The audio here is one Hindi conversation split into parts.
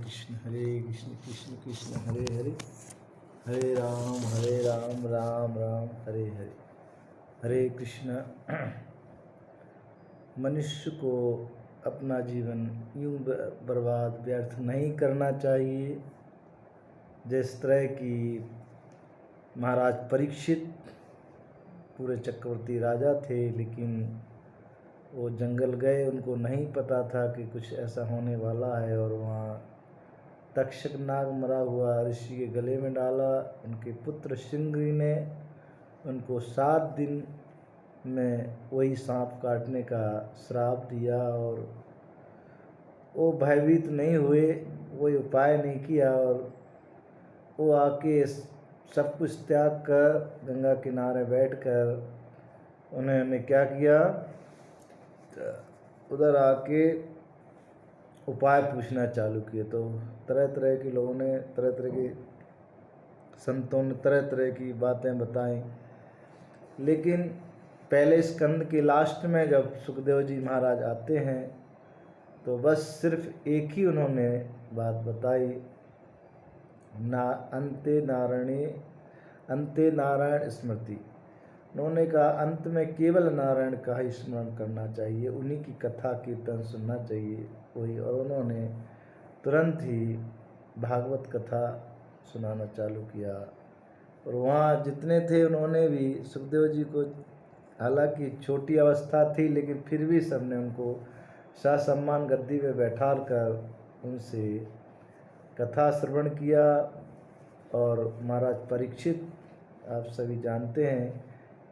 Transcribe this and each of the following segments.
हरे कृष्ण कृष्ण कृष्ण हरे हरे, हरे राम राम राम हरे हरे। हरे कृष्ण। मनुष्य को अपना जीवन यूं बर्बाद व्यर्थ नहीं करना चाहिए। जिस तरह की महाराज परीक्षित पूरे चक्रवर्ती राजा थे, लेकिन वो जंगल गए, उनको नहीं पता था कि कुछ ऐसा होने वाला है, और वहाँ तक्षक नाग मरा हुआ ऋषि के गले में डाला। उनके पुत्र श्रृंगी ने उनको 7 दिन में वही सांप काटने का श्राप दिया, और वो भयभीत नहीं हुए, कोई उपाय नहीं किया, और वो आके सब कुछ त्याग कर गंगा किनारे बैठकर उन्होंने क्या किया, उधर आके उपाय पूछना चालू किए। तो तरह तरह के लोगों ने, तरह तरह के संतों ने तरह तरह की बातें बताई, लेकिन पहले स्कंद के लास्ट में जब सुखदेव जी महाराज आते हैं तो बस सिर्फ एक ही उन्होंने बात बताई, अंते नारायण स्मृति। उन्होंने कहा अंत में केवल नारायण का ही स्मरण करना चाहिए, उन्हीं की कथा कीर्तन सुनना चाहिए वही। और उन्होंने तुरंत ही भागवत कथा सुनाना चालू किया। और वहाँ जितने थे उन्होंने भी सुखदेव जी को, हालांकि छोटी अवस्था थी, लेकिन फिर भी सबने उनको ससम्मान गद्दी में बैठा कर उनसे कथा श्रवण किया। और महाराज परीक्षित, आप सभी जानते हैं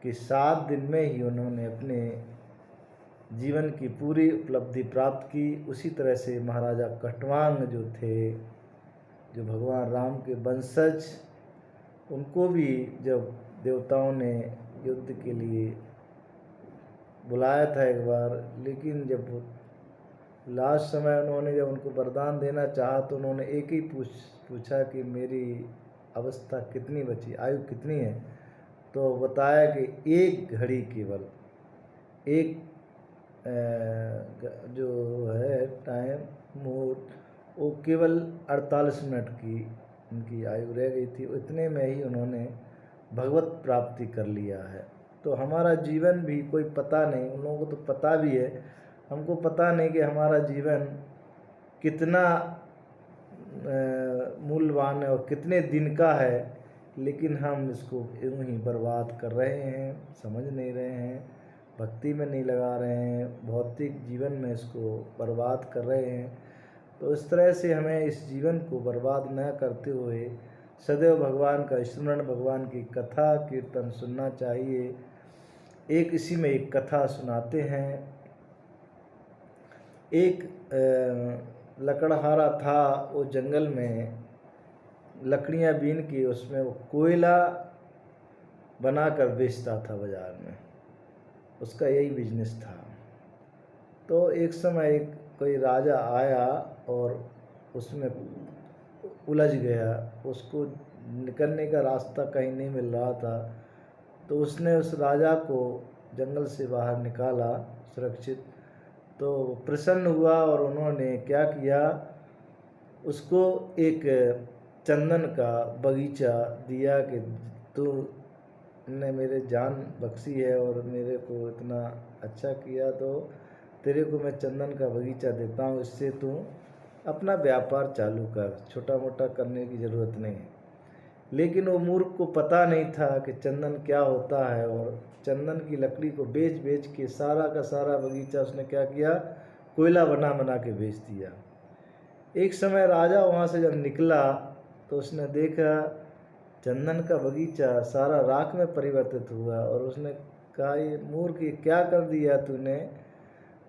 कि 7 दिन में ही उन्होंने अपने जीवन की पूरी उपलब्धि प्राप्त की। उसी तरह से महाराजा कटवांग जो थे, जो भगवान राम के वंशज, उनको भी जब देवताओं ने युद्ध के लिए बुलाया था एक बार, लेकिन जब लास्ट समय उन्होंने जब उनको वरदान देना चाहा तो उन्होंने एक ही पूछा कि मेरी अवस्था कितनी बची, आयु कितनी है। तो बताया कि एक घड़ी, केवल एक जो है टाइम मोड, वो केवल 48 मिनट की उनकी आयु रह गई थी। इतने में ही उन्होंने भगवत प्राप्ति कर लिया है। तो हमारा जीवन भी कोई पता नहीं, उन लोगों को तो पता भी है, हमको पता नहीं कि हमारा जीवन कितना मूल्यवान है और कितने दिन का है, लेकिन हम इसको यूँ ही बर्बाद कर रहे हैं, समझ नहीं रहे हैं, भक्ति में नहीं लगा रहे हैं, भौतिक जीवन में इसको बर्बाद कर रहे हैं। तो इस तरह से हमें इस जीवन को बर्बाद न करते हुए सदैव भगवान का स्मरण, भगवान की कथा कीर्तन सुनना चाहिए। एक इसी में एक कथा सुनाते हैं। एक लकड़हारा था, वो जंगल में लकड़ियाँ बीन के उसमें वो कोयला बनाकर बेचता था बाज़ार में, उसका यही बिजनेस था। तो एक समय एक कोई राजा आया और उसमें उलझ गया, उसको निकलने का रास्ता कहीं नहीं मिल रहा था। तो उसने उस राजा को जंगल से बाहर निकाला सुरक्षित। तो प्रसन्न हुआ और उन्होंने क्या किया, उसको एक चंदन का बगीचा दिया कि तू ने मेरे जान बख्शी है और मेरे को इतना अच्छा किया, तो तेरे को मैं चंदन का बगीचा देता हूँ, इससे तू अपना व्यापार चालू कर, छोटा मोटा करने की ज़रूरत नहीं है। लेकिन वो मूर्ख को पता नहीं था कि चंदन क्या होता है, और चंदन की लकड़ी को बेच बेच के सारा का सारा बगीचा उसने क्या किया, कोयला बना बना के बेच दिया। एक समय राजा वहाँ से जब निकला तो उसने देखा चंदन का बगीचा सारा राख में परिवर्तित हुआ, और उसने कहा ये मूर्ख, ये क्या कर दिया तूने।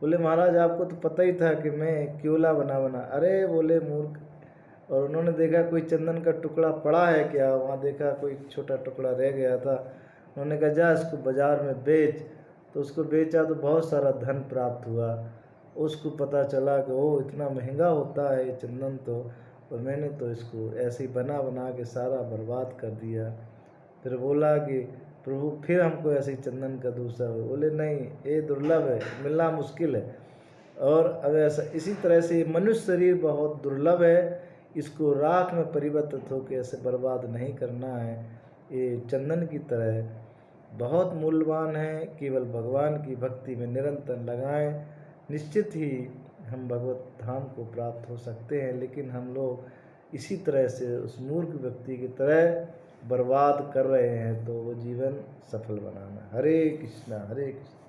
बोले महाराज आपको तो पता ही था कि मैं कोयला बना बना। अरे बोले मूर्ख। और उन्होंने देखा कोई चंदन का टुकड़ा पड़ा है क्या, वहाँ देखा कोई छोटा टुकड़ा रह गया था। उन्होंने कहा जा इसको बाज़ार में बेच। तो उसको बेचा तो बहुत सारा धन प्राप्त हुआ। उसको पता चला कि ओ इतना महंगा होता है ये चंदन, तो और मैंने तो इसको ऐसे ही बना बना के सारा बर्बाद कर दिया। फिर बोला कि प्रभु फिर हमको ऐसे ही चंदन का दूसरा हो। बोले नहीं, ये दुर्लभ है, मिलना मुश्किल है। और अब ऐसा इसी तरह से मनुष्य शरीर बहुत दुर्लभ है, इसको राख में परिवर्तित होकर ऐसे बर्बाद नहीं करना है। ये चंदन की तरह बहुत मूल्यवान है, केवल भगवान की भक्ति में निरंतर लगाएं, निश्चित ही हम भगवत धाम को प्राप्त हो सकते हैं। लेकिन हम लोग इसी तरह से उस मूर्ख व्यक्ति की तरह बर्बाद कर रहे हैं, तो वो जीवन सफल बनाना। हरे कृष्णा हरे कृष्णा।